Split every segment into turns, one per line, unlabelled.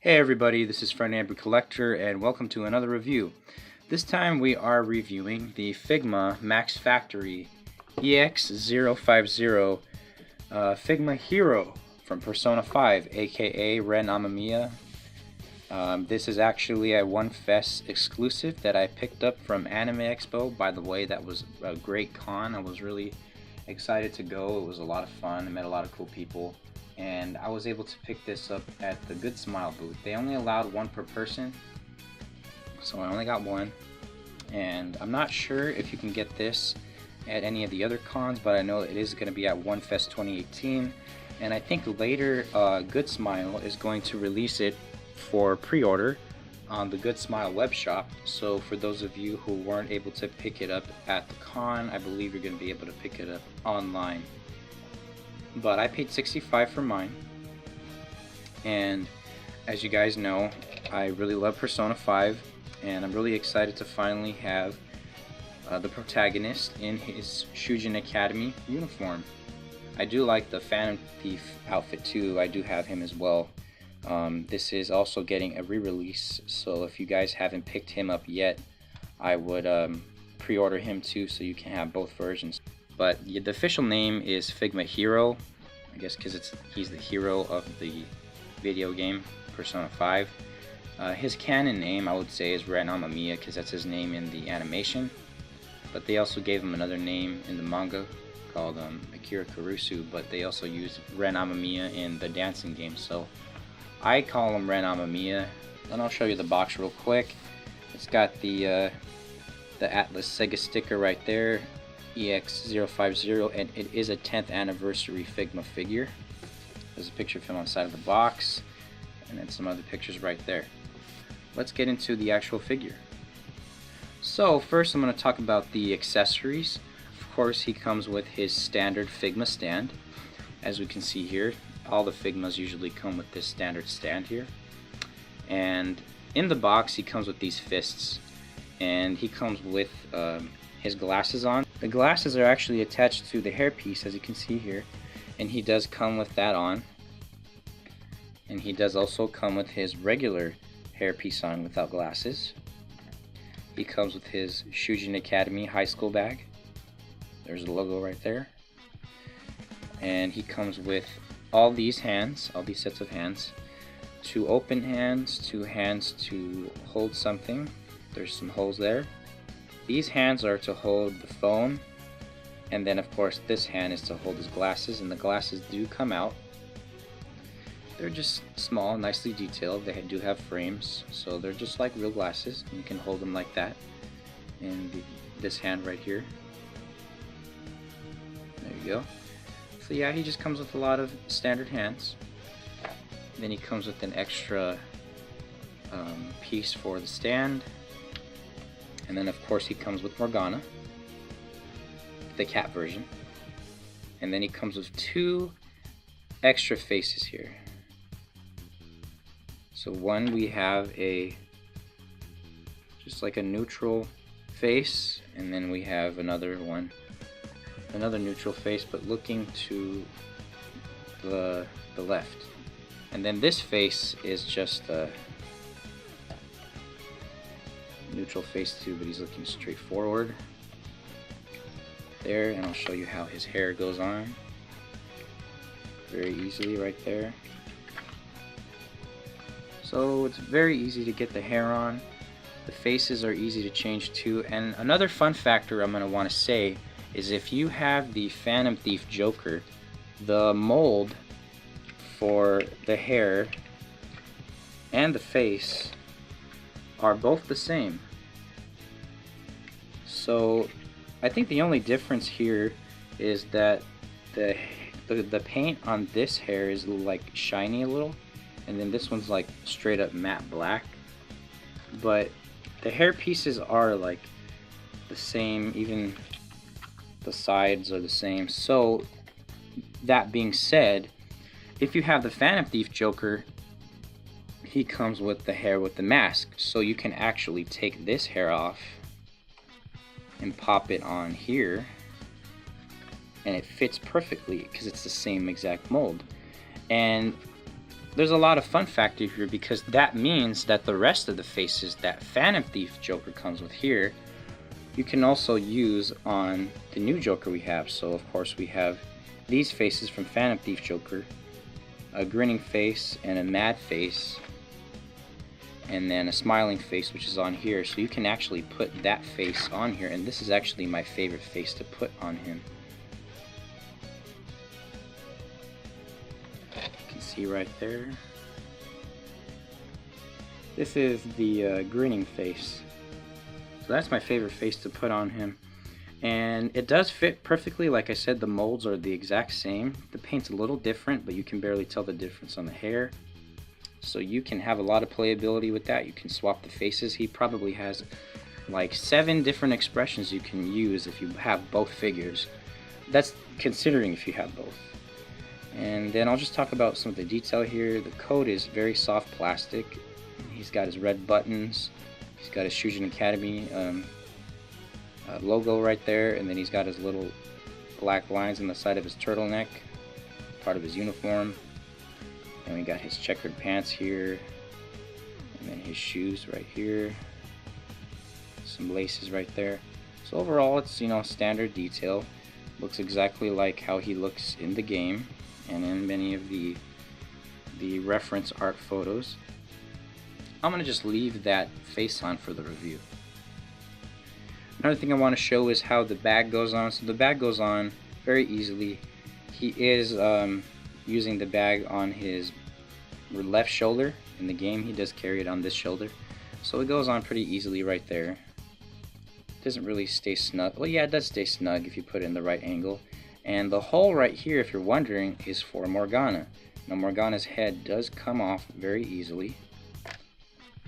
Hey everybody, this is Friend Amber Collector and welcome to another review. This time we are reviewing the Figma Max Factory EX050 Figma Hero from Persona 5, aka Ren Amamiya. This is actually a Wonfes exclusive that I picked up from Anime Expo. By the way, that was a great con. I was really excited to go. It was a lot of fun. I met a lot of cool people. And I was able to pick this up at the Good Smile booth. They only allowed one per person, so I only got one. And I'm not sure if you can get this at any of the other cons, but I know it is going to be at Wonfes 2018. And I think later Good Smile is going to release it for pre-order on the Good Smile web shop. So for those of you who weren't able to pick it up at the con, I believe you're going to be able to pick it up online. But I paid $65 for mine, and as you guys know, I really love Persona 5, and I'm really excited to finally have the protagonist in his Shujin Academy uniform. I do like the Phantom Thief outfit too. I do have him as well. This is also getting a re-release, so if you guys haven't picked him up yet, I would pre-order him too, so you can have both versions. But the official name is Figma Hero, I guess because he's the hero of the video game Persona 5. His canon name I would say is Ren Amamiya because that's his name in the animation. But they also gave him another name in the manga called Akira Kurusu, but they also used Ren Amamiya in the dancing game. So I call him Ren Amamiya. And I'll show you the box real quick. It's got the Atlas Sega sticker right there. EX050, and it is a 10th anniversary Figma figure. There's a picture of him on the side of the box, and then some other pictures right there. Let's get into the actual figure. So first I'm going to talk about the accessories. Of course, he comes with his standard Figma stand. As we can see here, all the Figmas usually come with this standard stand here. And in the box he comes with these fists, and he comes with his glasses on. The glasses are actually attached to the hairpiece, as you can see here, and he does come with that on. And he does also come with his regular hairpiece on without glasses. He comes with his Shujin Academy high school bag. There's the logo right there. And he comes with all these hands, all these sets of hands. 2 open hands, 2 hands to hold something. There's some holes there. These hands are to hold the phone, and then of course this hand is to hold his glasses, and the glasses do come out. They're just small, nicely detailed. They do have frames, so they're just like real glasses. You can hold them like that in this hand right here. There you go. So yeah, he just comes with a lot of standard hands. Then he comes with an extra piece for the stand. And then of course he comes with Morgana, the cat version. And then he comes with 2 extra faces here. So one, we have just like a neutral face, and then we have another one, another neutral face but looking to the left. And then this face is just a neutral face too, but he's looking straight forward there. And I'll show you how his hair goes on very easily right there. So it's very easy to get the hair on. The faces are easy to change too. And another fun factor I'm going to want to say is if you have the Phantom Thief Joker, the mold for the hair and the face are both the same. So I think the only difference here is that the paint on this hair is like shiny a little, and then this one's like straight up matte black. But the hair pieces are like the same, even the sides are the same. So that being said, if you have the Phantom Thief Joker, he comes with the hair with the mask, so you can actually take this hair off and pop it on here, and it fits perfectly because it's the same exact mold. And there's a lot of fun factor here, because that means that the rest of the faces that Phantom Thief Joker comes with here, you can also use on the new Joker we have. So of course we have these faces from Phantom Thief Joker, a grinning face and a mad face, and then a smiling face, which is on here. So you can actually put that face on here, and this is actually my favorite face to put on him. You can see right there. This is the grinning face. So that's my favorite face to put on him. And it does fit perfectly. Like I said, the molds are the exact same. The paint's a little different, but you can barely tell the difference on the hair. So you can have a lot of playability with that. You can swap the faces. He probably has like 7 different expressions you can use if you have both figures. That's considering if you have both. And then I'll just talk about some of the detail here. The coat is very soft plastic. He's got his red buttons. He's got his Shujin Academy logo right there, and then he's got his little black lines on the side of his turtleneck, part of his uniform. And we got his checkered pants here, and then his shoes right here, some laces right there. So overall, it's, you know, standard detail. Looks exactly like how he looks in the game and in many of the reference art photos. I'm gonna just leave that face on for the review. Another thing I want to show is how the bag goes on. So the bag goes on very easily. He is using the bag on his left shoulder. In the game, he does carry it on this shoulder. So it goes on pretty easily right there. It doesn't really stay snug. Well, yeah, it does stay snug if you put it in the right angle. And the hole right here, if you're wondering, is for Morgana. Now Morgana's head does come off very easily.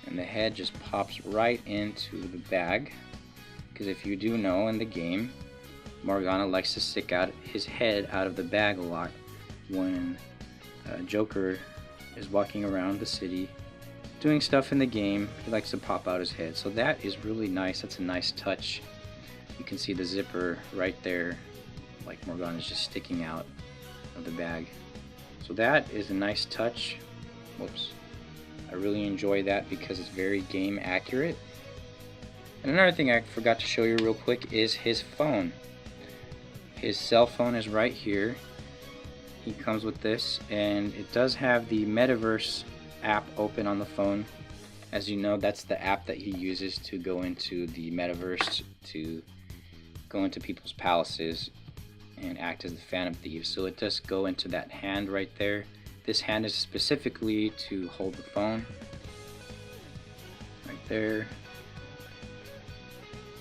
And the head just pops right into the bag. Because if you do know, in the game, Morgana likes to stick out his head out of the bag a lot when Joker is walking around the city doing stuff in the game. He likes to pop out his head, so that is really nice. That's a nice touch. You can see the zipper right there, like Morgana's just sticking out of the bag. So that is a nice touch. Whoops. I really enjoy that because it's very game accurate. And another thing I forgot to show you real quick is his phone. His cell phone is right here. He comes with this, and it does have the Metaverse app open on the phone. As you know, that's the app that he uses to go into the Metaverse, to go into people's palaces and act as the Phantom Thief. So it does go into that hand right there. This hand is specifically to hold the phone. Right there.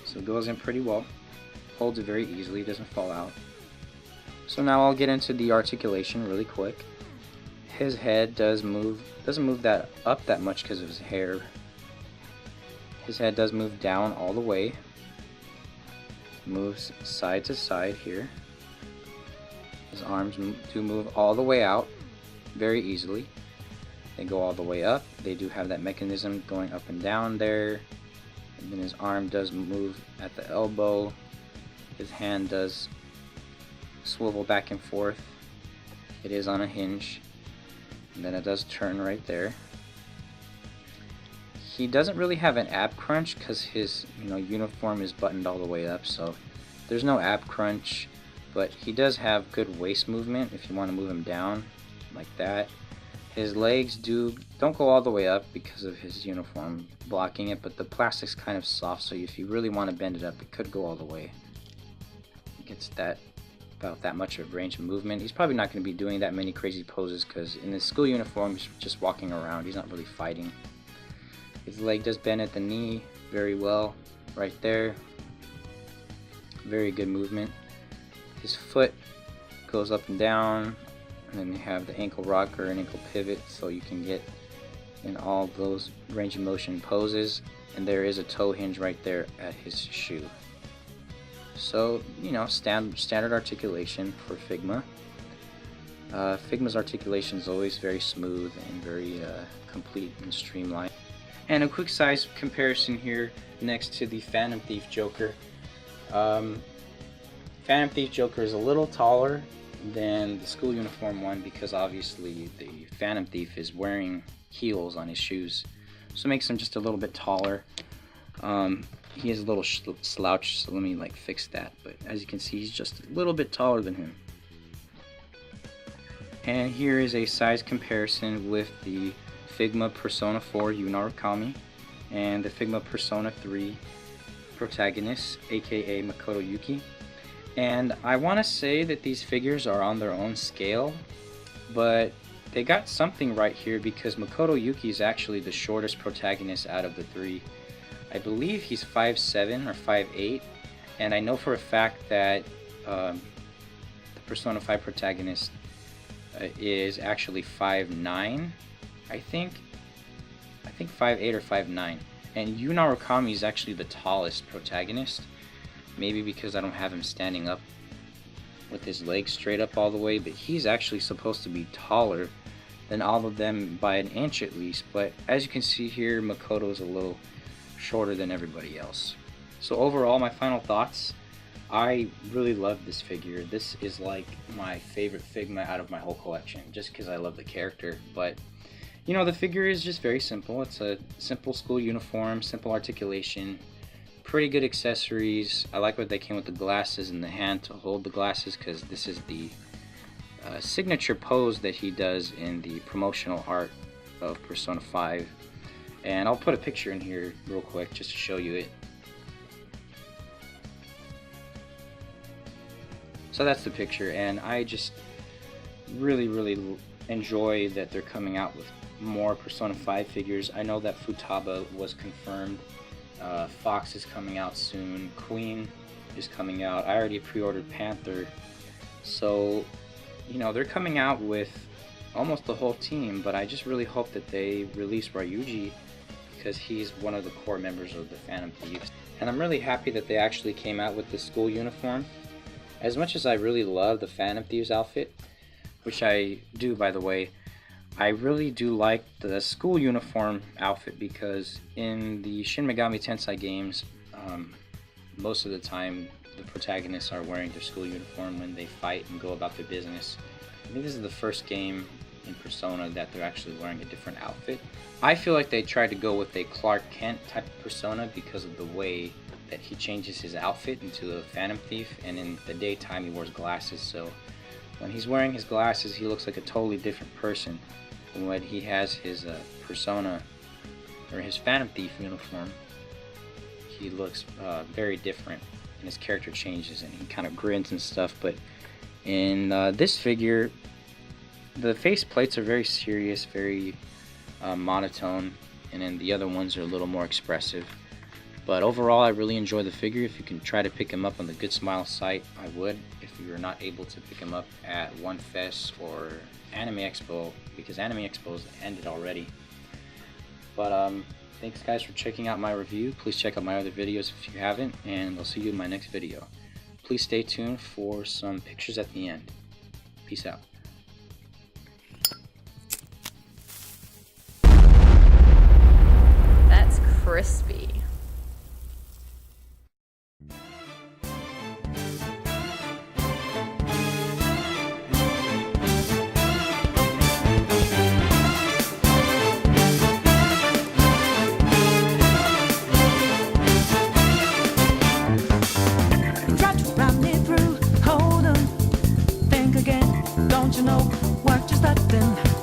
So it goes in pretty well. Holds it very easily, doesn't fall out. So now I'll get into the articulation really quick. His head doesn't move that up that much because of his hair. His head does move down all the way. Moves side to side here. His arms do move all the way out very easily. They go all the way up. They do have that mechanism going up and down there. And then his arm does move at the elbow. His hand does swivel back and forth. It is on a hinge. And then it does turn right there. He doesn't really have an ab crunch because his uniform is buttoned all the way up, so there's no ab crunch, but he does have good waist movement if you want to move him down like that. His legs don't go all the way up because of his uniform blocking it, but the plastic's kind of soft, so if you really want to bend it up, it could go all the way. It gets about that much of range of movement. He's probably not going to be doing that many crazy poses because in his school uniform he's just walking around. He's not really fighting. His leg does bend at the knee very well right there. Very good movement. His foot goes up and down, and then you have the ankle rocker and ankle pivot, so you can get in all those range of motion poses. And there is a toe hinge right there at his shoe. So, standard articulation for Figma. Figma's articulation is always very smooth and very complete and streamlined. And a quick size comparison here next to the Phantom Thief Joker. Phantom Thief Joker is a little taller than the school uniform one, because obviously the Phantom Thief is wearing heels on his shoes, so it makes him just a little bit taller. He has a little slouch, so let me like fix that, but as you can see, he's just a little bit taller than him. And here is a size comparison with the Figma Persona 4 Untitled and the Figma Persona 3 Protagonist, aka Makoto Yuki. And I want to say that these figures are on their own scale, but they got something right here, because Makoto Yuki is actually the shortest protagonist out of the three. I believe he's 5'7" or 5'8", and I know for a fact that the Persona 5 protagonist is actually 5'9", I think 5'8" or 5'9", and Yu Narukami is actually the tallest protagonist, maybe because I don't have him standing up with his legs straight up all the way, but he's actually supposed to be taller than all of them by an inch at least. But as you can see here, Makoto is a little shorter than everybody else. So overall, my final thoughts: I really love this figure. This is like my favorite Figma out of my whole collection, just because I love the character. But you know, the figure is just very simple. It's a simple school uniform, simple articulation, pretty good accessories. I like what they came with the glasses and the hand to hold the glasses, because this is the signature pose that he does in the promotional art of Persona 5. And I'll put a picture in here real quick just to show you it. So that's the picture, and I just really enjoy that they're coming out with more Persona 5 figures. I know that Futaba was confirmed. Fox is coming out soon. Queen is coming out. I already pre-ordered Panther. So, you know, they're coming out with almost the whole team, but I just really hope that they release Ryuji, because he's one of the core members of the Phantom Thieves. And I'm really happy that they actually came out with the school uniform. As much as I really love the Phantom Thieves outfit, which I do, by the way, I really do like the school uniform outfit, because in the Shin Megami Tensei games, most of the time the protagonists are wearing their school uniform when they fight and go about their business. I think this is the first game in Persona that they're actually wearing a different outfit. I feel like they tried to go with a Clark Kent type of persona because of the way that he changes his outfit into a Phantom Thief, and in the daytime he wears glasses, so when he's wearing his glasses he looks like a totally different person. And when he has his persona, or his Phantom Thief uniform, he looks very different, and his character changes and he kind of grins and stuff. But in this figure, the face plates are very serious, very monotone, and then the other ones are a little more expressive. But overall, I really enjoy the figure. If you can try to pick him up on the Good Smile site, I would. If you're not able to pick him up at Wonfes or Anime Expo, because Anime Expo's ended already. But thanks guys for checking out my review. Please check out my other videos if you haven't, and I'll see you in my next video. Please stay tuned for some pictures at the end. Peace out.
That's crispy.
Don't you know what you're starting?